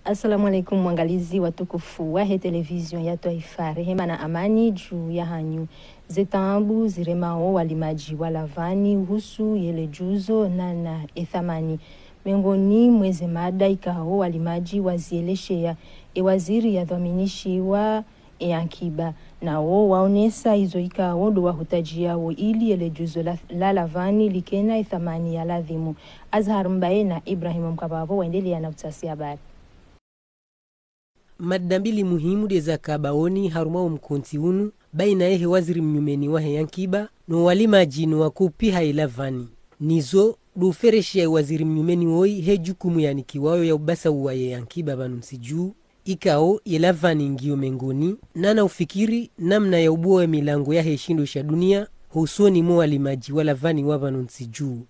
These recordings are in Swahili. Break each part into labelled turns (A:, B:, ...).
A: Assalamu alaikum mwangalizi watukufu wa television ya Taifa. Rehema na amani juu ya hanyu zetambu ziremao walimaji walavani husu yele juzo na ethamani. Miongoni mweze mada ikao walimaji wazieleshea waziri ya dhaminishi wa yankiba na waonesa hizo ikao ndo wahutaji yao ili yele juzo la lavani likena ethamani ya ladhimu. Azhar Mbaye na Ibrahim Mkababo waendelea na utasi habari.
B: Madambili muhimu deza kabaoni harumao mkonti unu baina ehe waziri mnyumeni wahe yankiba no walimaji no wakupi hailavani. Nizo dufereshi ya waziri mnyumeni woi he jukumu ya nikiwayo ya ubasa uwaye yankiba banu msijuu. Ikao yelavani ngio mengoni nana ufikiri namna ya ubuwa milango ya heshindo sha dunia husoni mo walimaji walavani wabanu msijuu.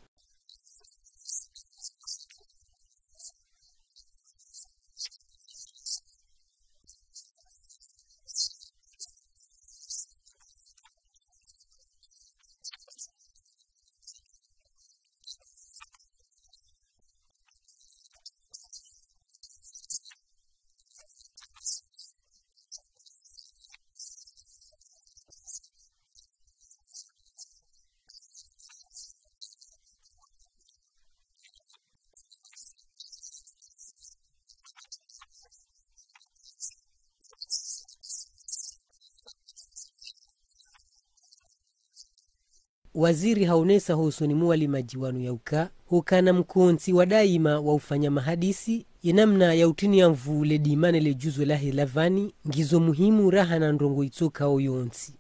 B: Waziri haonesa husoni mu walimaji wanu ya uka hukana mkonti wa daima wa ufanya mahadisi yenamna ya utini ya mvule dimane le juzo la helavani ngizo muhimu raha na ndongo itoka oyonsi.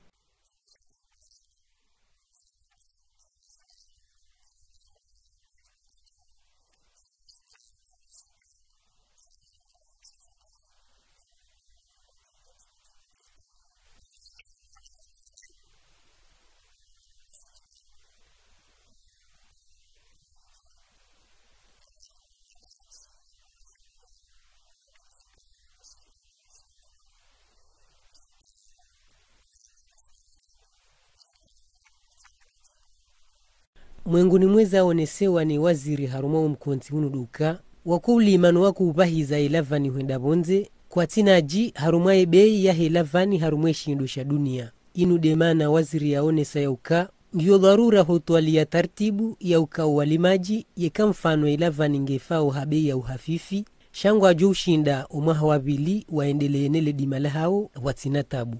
B: Mwenguni mweza aonesewa ni waziri harumao mkonti unu duka wakuli imanu waku upahiza ilavani huenda bonze kwa tinaji harumae bei ya helavani harumwe shindusha dunia. Inu demana waziri ya onesa ya uka ngiyo dharura hotuali ya tartibu ya uka walimaji yeka mfano ilavani ngefao habei ya uhafifi shangwa juu shinda umaha wabili waendele enele dimala hao watinatabu.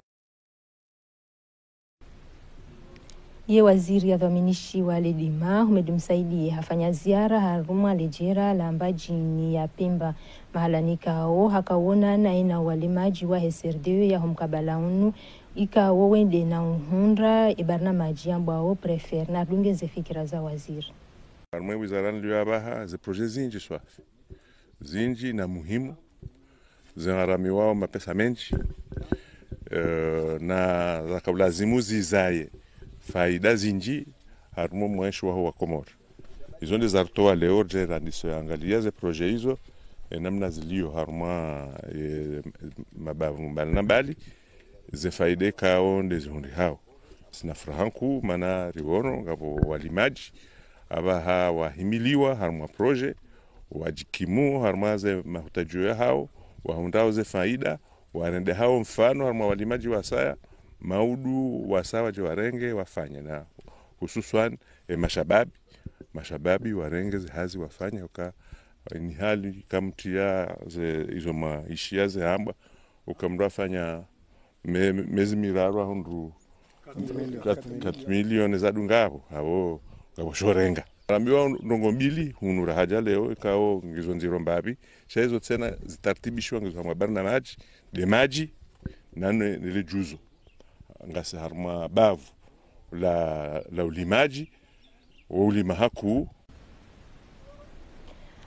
A: Ye waziri ya dhaminishi wa ledima humedumsaidi hafanya ziara haruma lejera la ambajini ya Pemba mahalanika hao hakawona na ina walimaji wa SRD ya humkabala unu ikawo wende na uhundra ibarna maji ambao prefer na dungeze fikira za waziri.
C: Harumwe wizarani liyo abaha ze proje zinji swafi zinji na muhimu zingarami wao mapesa menji na zakabulazimu zizaye faida zinji harumo mwisho wa Komoro. Hizo ndi zartoa leo jera ndiso yangalia ze proje hizo namna zilio haruma mabavu mbali ze faida kao ndizo hundi hao. Sina furahanku mana riwono ngabo walimaji abaha wahimiliwa haruma proje wajikimu haruma ze mahutajio hao wahundao ze faida warende hao mfano haruma walimaji wasaya maudu wasawa jiwarenge wafanya na hususan mashababi warenge hazi wafanya uka ni hali kamtia izo maishia ze hamba ukamdu wafanya mezi mirarwa hundru 4 milioni za dungabo hao shorenga rambiwa ndongo mbili hunura haja leo ikao ngizo nziro mbabi shaizo tena zitartibishwa ngizo habari na maji de maji nane nile juzo ngase haruma bavu la ulimaji wa ulima haku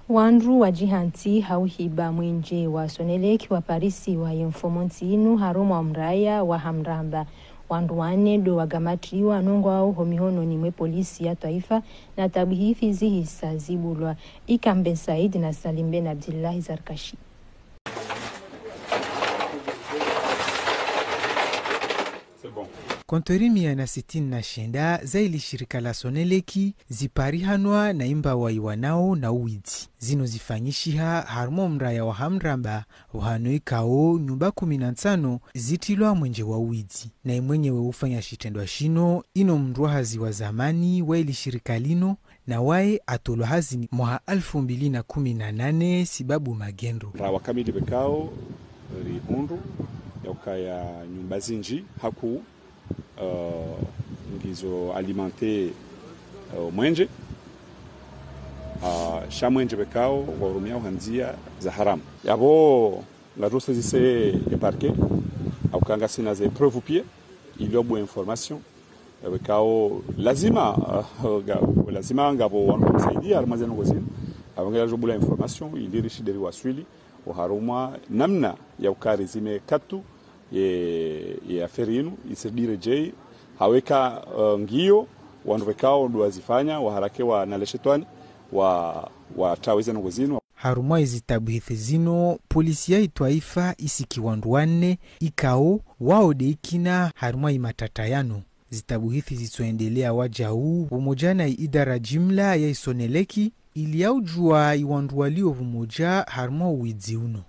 A: Wandru wa jihanti hauhiba mwenje wa soneleki wa Parisi wa Yemfomonti inu haruma wa mraya wa Hamramba. Wandu wane do wagamatriwa nongo au homihono ni mwe polisi ya Taifa na tabihithi zihisa zibulwa. Ikambe Said na Salim Ben Abdillahi Zarkashi.
D: C'est bon. kontori 169 zaili shirika la Soneleki ziparihanwa na imba waiwanao na uwidzi zino zifanyishiha harmo mraya wa hamramba wahanoikao nyumba 15 zitilwa mwenje wa uwidzi na imwenyewe ufanya shitendwa shino ino mruahazi wa zamani waili shirika lino na wae atolwa hazi mwaha 2018 sibabu magendo
E: rawa kamili bekao rihundu ya nyumba zinji haku ngizo alimente mwenje shamwenje bekao warumia hanzia za haramu yabo ngarusa zise parquet au kanga sina ze preuve pied il y a bonne information bekao lazima ngabo wanasaidia almazeno gozini abangela jobula information ilirishi deri waswili haruma namna ya ukari zime katu ya ferinu isidire jei haweka ngio wanwekao ndo wazifanya waharakewa na leshetwani wa taweze ngozino
D: haruma izitabuhithi zino polisi ya itwaifa isikiwandwane ikao wao deikina haruma imatatayano zitabuhithi zitsoendelea wajau umoja na idara jimla ya Soneleki ili yaujua iwandualio umoja haruma uwidzi uno.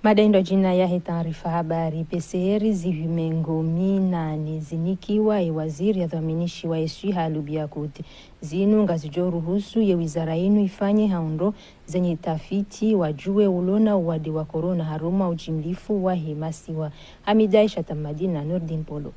A: Madaindo jina ya taarifa habari PCR zihumengo 8 zinikiwa waziri ya dhaminishi wa eswi halubia kuti zinu ngazijoruhusu ye wizara inu ifanye haundo zenye tafiti wajue ulona uwadi wa korona haruma ujimlifu wa hemasiwa. Hamidai Shatamadina na Nordin Polo.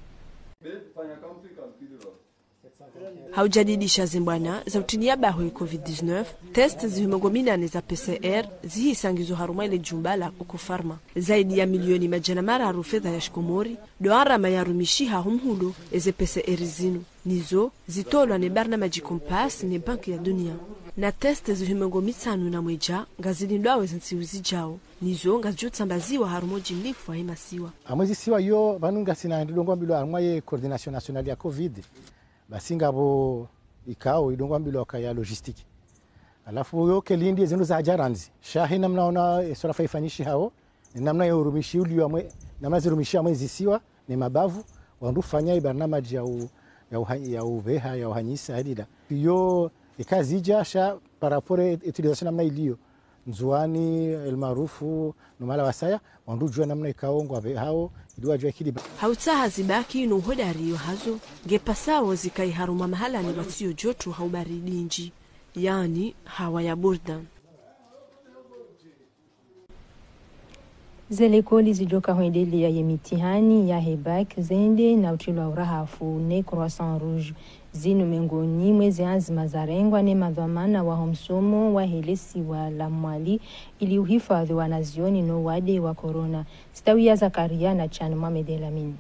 F: Haujadidisha zimbwana za utiniaba hui COVID-19, test zihumogomina za PCR zihisangizo haruma ile jumbala ukufarma. Zaidi ya milioni majana mara harufedha ya shikomori, doara mayarumishiha humhulu eze PCR zinu. Nizo zitolwa ne barnamaji Kompas ne banki ya dunia. Na test zihumogomitsanu na mweja ngazilindwawe zinsiuzi jao. Nizo ngazijutsambaziwa harumoji mlifu wa hemasiwa.
G: Amwezi siwa yo vanunga sina ndilongwa mbilo haruma ye coordination nationale ya COVID. Basinga bo ikao idongwa mbilo kaya logistique alafu yo kelindi zinu za jaranzi shahina mnaona sura faifanishi hao namna ya urumishi uli wa namna zirumishi mwezi siwa ni mabavu wandufanya ibarnamaji ya uveha ya uhanyisa hadida yo ikazija sha parapore utilisation namna iliyo nzuani elmarufu numala wasaya wandujua namna ikaongwa hao idiwa jua kidi
F: hautaha zibaki no hodari yo hazo gepasawo zikai haruma mahala ni wasio joto haubaridi nji yani hawa ya burdan
A: Zelekoli zijoka huendelea ya mitihani ya hebak zende na utilo urahafu ne croissant rouge zinu mengoni mwezi azima zarengwa ne madhamana wa homsomo wa helesi wa lamwali ili uhifadhi wa nazioni no wade wa corona. Stawia Zakaria na Chan Mohamed Elamini.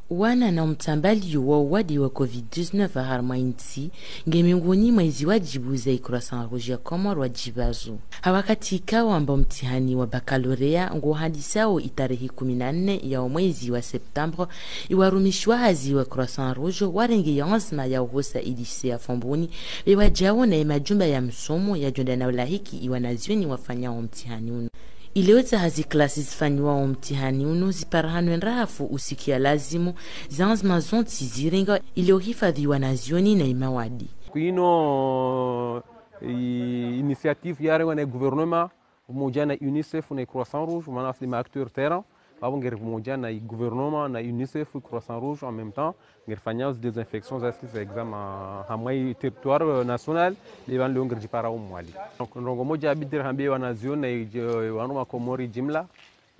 H: Wana na mtambali wa wadi wa COVID-19 harma inti ngemengoni mwezi wajibu za Croissant Rouge ya Komoro wajibazo. Hawakatika wamba mtihani wa bakalorea ngo hadisao itarehi 14 ya mwezi wa Septembre iwarumishwa hazi wa Croissant Rouge warenge yansma ya uhosa idisi ya fomboni wajao na majumba ya msomo ya jonda na ulahiki iwanazioni wafanya mtihani uno. Ileweza hazi klasi zifanywa mtihani uno ziparahanwe rafu usikia lazimu zanzma zonti zirenga iliohifadhiwa nazioni na imawadi.
I: Kuino initiative yare wana gouvernement umoja na UNICEF na Croissant Rouge maana ni acteur terrain avant ngere umoja na gouvernement na UNICEF Croissant Rouge en même temps ngirfanya des désinfections za examen hamai territoire national levan le ngirji para umwali donc rongo moja bidir hambe wanaziona wanuma Komori jimla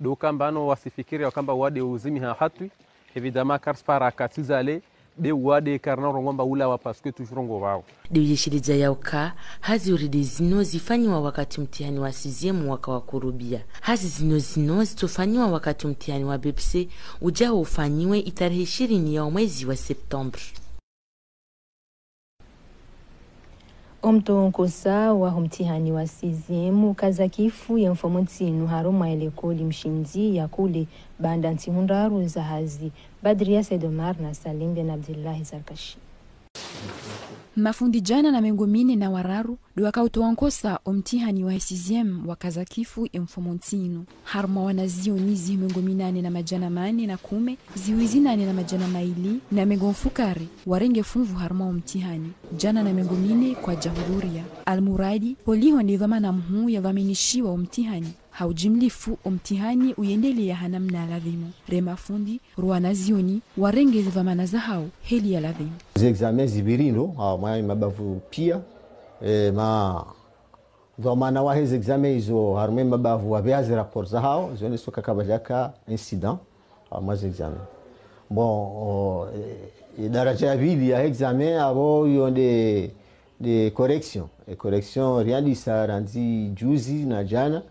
I: do kambano wasifikiri wakamba wade uzimi hatwi évidemment cars para katizale be wade karna rongomba ula wa parce que toujours ngo wao
H: Dewishiriza yauka hazi uride zino zifanywa wakati mtihani wa 6e mwaka wa kurubia. Hazi zino zitofanywa wakati mtihani wa BPC ujao ufanyiwe itarehe 20 ya mwezi wa Septembre.
A: Omtonkosa wa mtihani wa 6e kazakifu ya mfomotinu haruma elekoli mshinzi ya kule banda ntihundaru za hazi Badria Sedomar na Salim bin Abdullah Zarkashi.
J: mafundi jana na mengomine na wararu do wakautoankosa omtihani wa 6e wa kazakifu emfomontino harma wanazionizi mengominane na majana mane na 10 ziwizinane na majana maili na mengonfukari warenge funvu harma omtihani jana na mengomine kwa jahururia almuradi poliho ndivama na mhu ya vamenishiwa omtihani haujimlifu omtihani uyendelea hanamna ladhimu rema fundi ruanazioni warenge vamana za hao heli ya ladhimu
K: examen zibirino mabavu pia ma vamana wa hizo examen hizo harme mabavu wa viazi rapport za hao zone soka kabajaka incident ma examen bon daraja ya pili ya examen abo yonde de correction realisa ranzi juzi na jana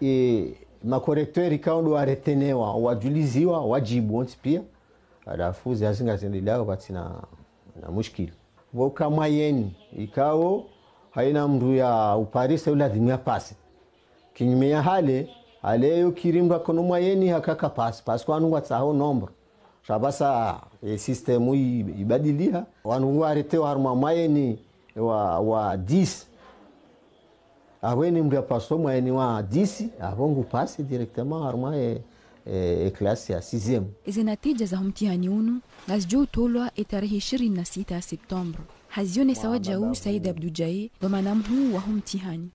K: makorektori kaundo waretenewa wajuliziwa wajibu onti pia alafu zazinga zendelea batina na mushkili voka mayeni ikao haina mndu ya uparisa uladhimia pasi kinyume ya hale aleyo kirimba kono mayeni hakaka pasi kwa nungwa tsaho nombro shabasa systemu ibadilia wanu waretewa harma mayeni wa 10 awene mndu paso mayeni wa 10 avongu pasi directement harma klasi ya 6e.
J: Izi natija za mtihani unu nazijua utolwa tarehe 26 Septemba. Hazione sawa jau Said Abdujai dhamana mhuu wa mtihani.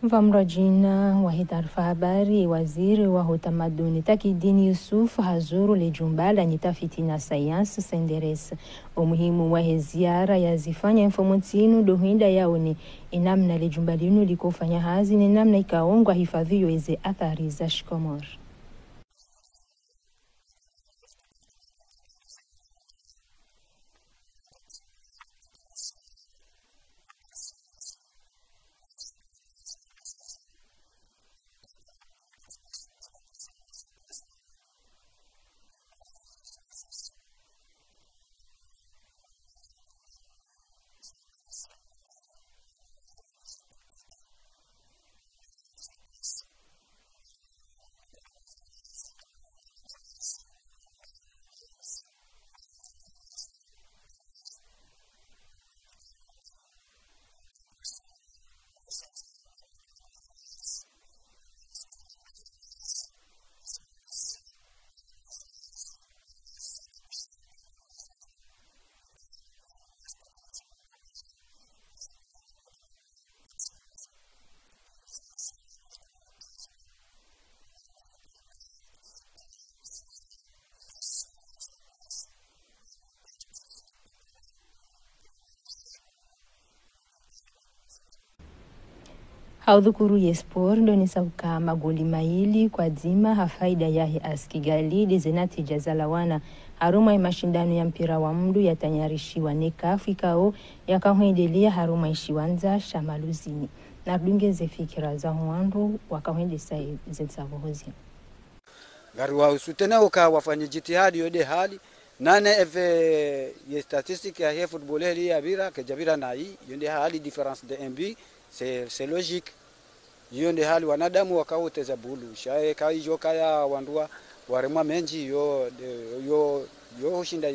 A: Mvamrajina wa taarifa habari waziri wa utamaduni Takidini Yusuf hazuru lejumbala nitafiti na sayansi senderesa umuhimu wa ziara ya zifanya informantinu dohinda yaoni inamna lejumbalinu likofanya hazi ni namna ikaongwa hifadhiyo eze athari za Shikomor. Haudhukuru yespor ndo nisauka magoli maili kwa dzima hafaida yahi askigali dizenatija zalawana haruma mashindano ya mpira wa mdu yatanyarishiwa nekafu ikao yakahwendelea haruma ishiwanza shamaluzini na dungeze fikira za huandu wakahwendesa zensavuhozi
L: gari wa usutena uka wafanye jitihadi yode hali nane eve ye statistique ya football heli ya bira ke jabira na hii yonde hali difference de MB c'est logique yonde hali wanadamu wakaoteza bulu shae kaijo kaya wandua warema menji yo hushinda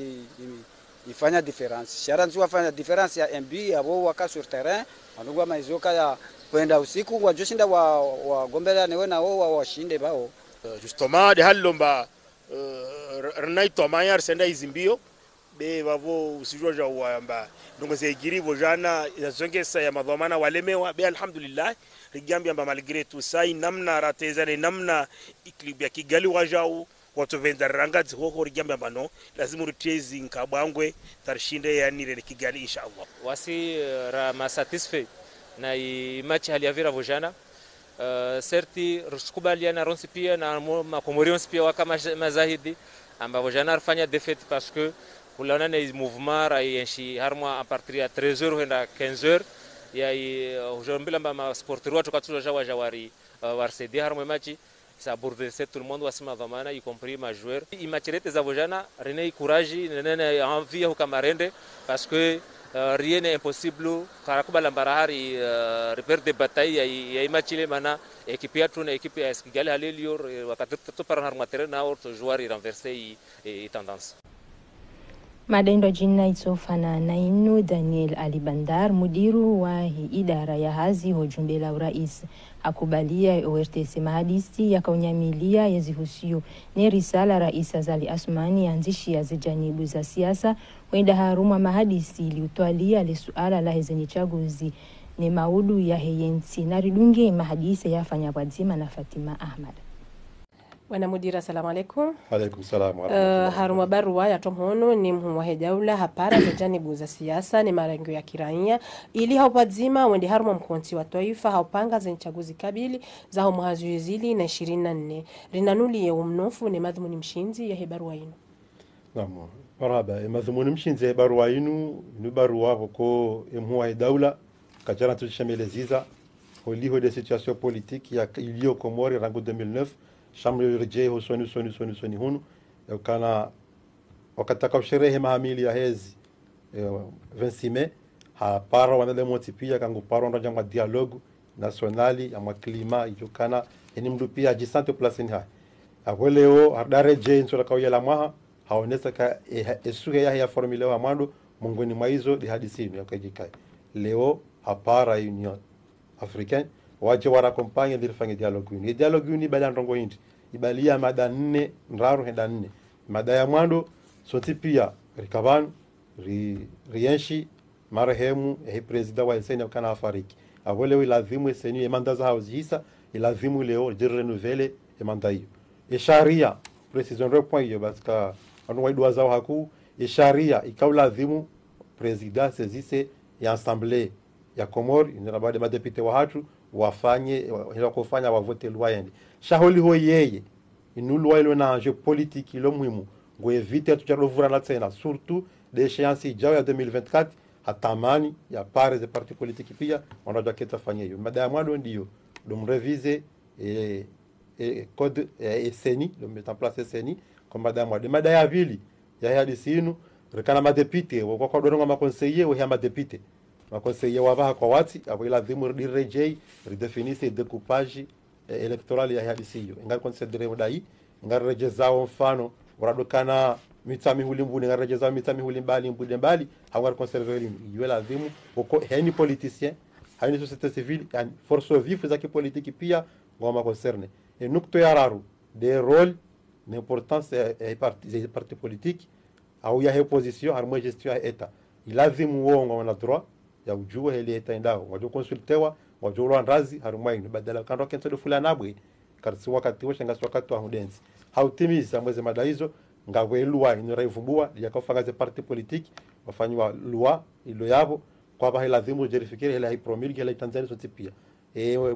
L: ifanya difference sharanzi wafanya difference ya MB abo waka sur terrain anugwa maizoka ya kwenda usiku wajoshinda wa gombela newe na wao washinde bao
M: justement de halomba renaito mayar senda izimbio be bavo usijoja wamba ndongo zegiri bojana yazongesa ya madhamana walemewa be alhamdulillah rigambi amba malgré tout ça namna ratezane namna iklub ya Kigali wajao watu venda rangazi ho rigambi amba no lazima rutezi nkabangwe tarshinde ya nire Kigali inshallah
N: wasi ma satisfait na match hali avira bojana certi ruskubaliana ronsi pia na makomorions pia wakama mazahidi amba bojana arfanya défaite parce que kulana na mouvement ra yenshi harma a partir ya 13h henda 15h ya ujombila ma sporteur watu katuja wajawari warsedi harma machi ça bouleverser tout le monde wasima dhamana y compris ma joueur imachirete za bojana rene courage nene envie hukamarende parce que rien n'est impossible karakubala mbarahari repère de bataille ya imachile mana équipe ya tuna équipe ya Kigali halilio wakati to para harma terrain na auto joueur renverser et tendance
A: Madendo jina itofana na inu Daniel Alibandar, mudiru wa idara ya hazi hojumbe la urais, akubalia ORTC mahadisi ya kaunyamilia ya zihusio ni risala Rais Azali Asmani anzishi ya zijanibu za siasa wenda haruma mahadisi iliutwalia le suala la hezenye chaguzi ni maudu ya heyensi na ridunge mahadisi ya fanya wadzima na Fatima Ahmad.
O: Wana mudira, salamu alaikum.
P: Alaikum salam.
O: Haruma barua ya tomhono ni mhuwahe daula hapara za janibu za siasa ni marengo ya kiraia ili haupadzima wende haruma mkonti wa taifa haupanga za nchaguzi kabili za humuhazuizili na 24 rinanuli ya umnofu ni madhumuni mshinzi ya barua inu.
P: Naam, marhaba. Madhumuni mshinzi ya barua inu ni barua wako mhuwahe daula kajana tulishameleziza holiho de situation politique ya ilio Komori rango 2009 shamri rejea husoni hunu kana wakataka usherehe mahamili ya hezi 26 Mei hapara wanale moti pia kangu paro ndo jangwa dialogue nationali ya maklima ijukana eni mdu pia jisante place ni hai aweleo hardare je nsura kauya la maha haonesa ka esuge ya formule wa mando mungoni maizo di hadisi ya kajikai leo hapara union africaine waje wara kompanya dilifanya dialogue ni dialogue ni bala ndongo hindi ibalia mada 4 nraru henda 4 mada ya mwando soti pia rikavanu rienshi marehemu president wa Esenia kana afariki awole ilazimu Esenia emanda za house hisa ilazimu leo de renouveler emanda hiyo sharia precision point hiyo baska anu waidwa zao haku sharia ikaulazimu president sezise ya assemblée ya Komori inabade madepite wa hatu wafanye kufanya wavote loi yende shaholi ho yeye inulwa ile na enjeu politique ilo muhimu ngo evite tujarovura na tena surtout d'échéance ijao ya 2024 hatamani ya pare za parti politique pia wanajua kitafanya hiyo mada ya mwado ndio domrevise code SNI le mettre en place SNI comme mada ya mwado mada ya vili ya hadisi inu rekana madepite kwa doronga makonseiller wa madepite makonseiller wavaha kwa wati abo ilazimu direjei redefinisse decoupage electoral ya hadisi hiyo ingali considere wadai ingali rejezao mfano waradokana mitami hulimbuni ingali rejezao mitami hulimbali mbali hawari conserver lini hiyo lazimu uko haini politicien haini société civile yani force vive za kipolitiki pia ngoma concerne et nukto ya raru des rôles l'importance des partis politiques au ya opposition harmo gestion ya eta ilazimu uongo wana droit ya ujue ile itaendao wajo consultewa wajo randazi harumaini badala kando kento fulani abwe karisi wakati washenga wakati wa hudensi hautimiza mwezi mada hizo ngawe loi inaraivubua yakafanga ze parti politique wafanywa loi ilo yabo kwa ba lazima verifier ile promulgue ile Tanzania sote pia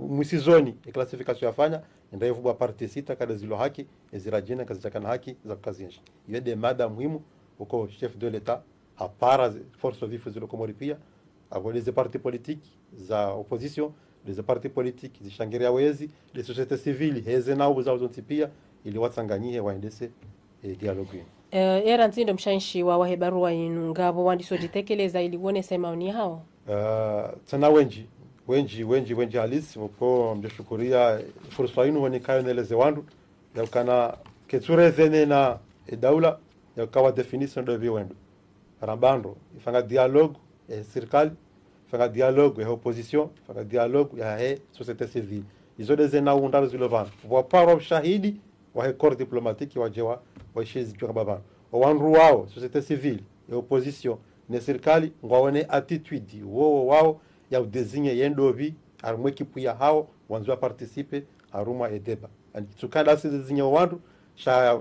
P: mwisizoni classification yafanya ndaivubua parti sita kada zilo haki ezirajina kazichakana haki za kazi nchi ile de mada muhimu uko chef de l'etat hapara force vive zilo Komori pia avant les partis politiques za opposition les partis politiques zishangiria wezi les sociétés civiles heze nao za uzontipia ili watsanganyie waendese dialogue
O: era ntindo mshanshi wa wahebarua inu ngabo wandiso jitekeleza ili uone sema ni hao
P: tana wenji halisi uko mjashukuria fursa inu wani kayo neleze wandu ya kana ketsure zene na daula ya kawa definition de viwendo rambando ifanga dialogue serikali fanga dialogue ya opposition fanga dialogue ya société civile izo dezena undaro zilovan wa paro ushahidi wa corps diplomatique wajewa wa shezi kwa baba wanru wao société civile ya opposition ne serikali ngwaone attitude wao ya udezinye yendovi arumwe kipuya hao wanzwa participer aruma edeba tukanda sizinye wandu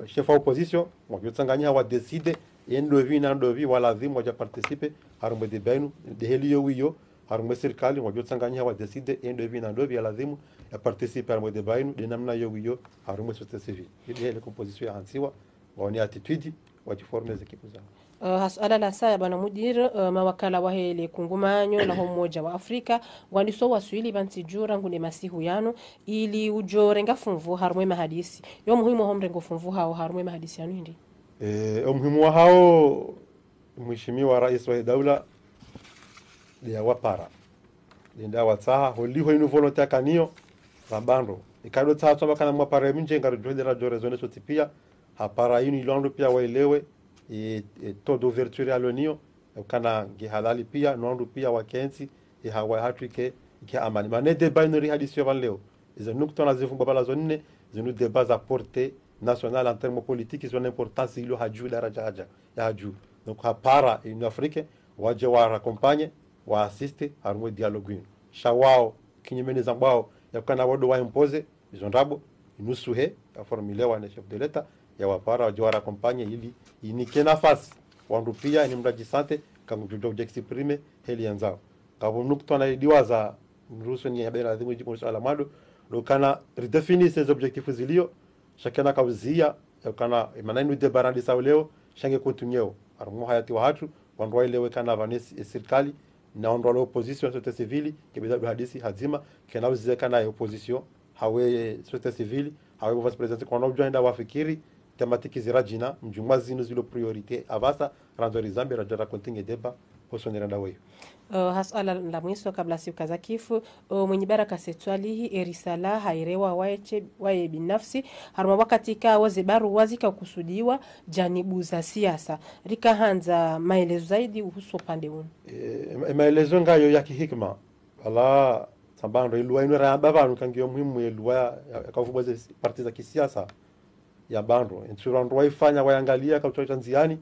P: chef opposition wajotsanganya wa decide yendovi na ndovi wala zimu waja participer harumwe de bainu de helio wiyo harumwe serikali wajotsanganya wa decide yendovi na ndovi lazimu ya participer harumwe de bainu de namna yo wiyo harumwe société civile ile composition ya hansiwa waone attitude wajiforme za kipu zao
O: hasuala la saa bana mudir mawakala wa hele kungumanyo na homoja wa Afrika wandiso waswili bantijura ngune masihu yano ili ujorenga funvu harumwe mahadisi yo muhimu homrengo funvu hao harumwe mahadisi yano ndi
P: umuhimu wa hao mheshimiwa rais wa daula ya wapara linda watsaha holiho inu volonté kanio rabando ikado tsatswa bakana mwapara minje ngarujo de radio rezone sotipia hapara inu ilondo pia waelewe taux d'ouverture alonio kana gihalali pia nondu pia wakenzi hawa hatuike ke amani mane deba inori hadisio van leo izo nukto na zifumba bala zonne zinu deba za portée nationale en termes politiques son importance ilo haju daraja haja ya haju donc hapara in Afrique waje wa accompagne wa assiste harmo dialogue shawao kinyemene zambao yakana wado wa impose izo ndabo inusuhe ya formulewa na chef de l'etat ya wapara waje wa accompagne ili inike nafasi wandu pia ni mraji sante kama judo exprime heli yanzao kabo nukto na diwaza ruhusu ni habari adhimu jipo swala mado lokana redefini ces objectifs zilio chakana kauzia kana maneno de barandi sa leo shange continueo armo hayati wa hatu wandu ile kana vanesi serikali na wandu wa opposition société civile kibida hadisi hazima kana uzia kana opposition hawe société civile hawe vice president kwa nobjo enda wafikiri tematiki zirajina mjumazino zilo priorité avasa ranzori zambi rajara continue deba hosonera wewe
O: hasala la mwiso kabla siku za kifu mwenye baraka setwalihi erisala hairewa wae binafsi haruma wakati ka wazibaru wazika kusudiwa janibu za siasa rikahanza maelezo zaidi uhusu upande huu
P: maelezo ngayo ya kihikma ala sambando ilwa inura babanu kangio muhimu ilwa kavuba za parti za kisiasa ya bando insurando waifanya waangalia kautoa nziani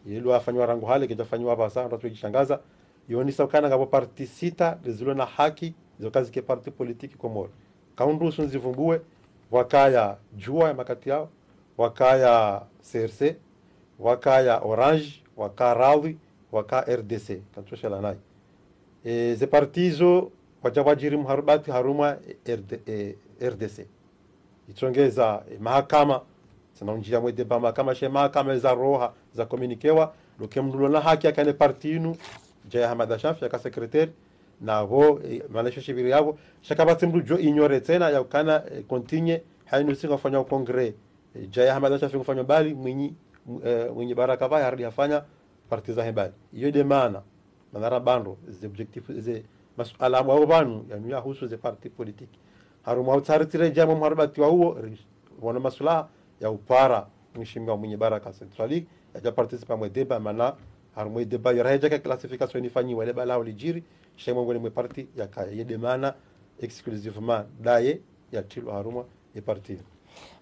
P: ilwa afanywa rangu hale kijafanywa hapa sasa ndio tukishangaza yoni sakana ngabo parti sita zilo na haki zo kazi ke parti politiki Komoro kaundu sunzivumbue wakaya jua ya makati yao wakaya CRC wakaya Orange wakaya Rawi wakaya RDC kantosha la nai ze partizo wajawajiri mharubati haruma RDC itongeza mahakama sinaunjia mwede ba mahakama she mahakama za roha za komunikewa lokemdulo na haki akane partinu Jaya Hamada Shafi ya secrétaire na ho manesho shibiri yabo shakabati mdu jo ignore tena ya kana continue hainu singa fanya kongre Jaya Hamada Shafi kufanya bali mwenye baraka baya harudi afanya parti za hebali iyo de maana manara bando ze objectif ze masuala wa banu ya nuya husu ze parti politique haruma utaritire jamu mharabati wa huo wana masula ya upara mheshimiwa mwenye baraka centrali ya participa mwe deba mana harmo deba yaraja ka classification ifanyiwa ile bala ulijiri shemo ngone mwe parti ya kaya yede maana exclusivement daye ya tilo haruma e parti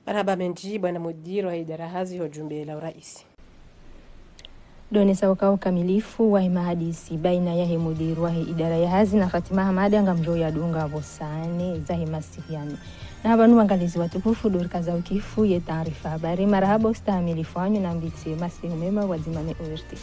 O: marhaba menji bwana mudiro wa idara hazi hojumbe la rais
A: doni sauka ukamilifu wa mahadisi baina ya mudiru wa idara ya hazi na Fatima Hamadi ngamjo ya dunga bosane za masihiano na habanu angalizi watukufu dorka za ukifu ye taarifa habari marhaba ustamilifu wanyu na mbiti masihu mema wazimane ORTC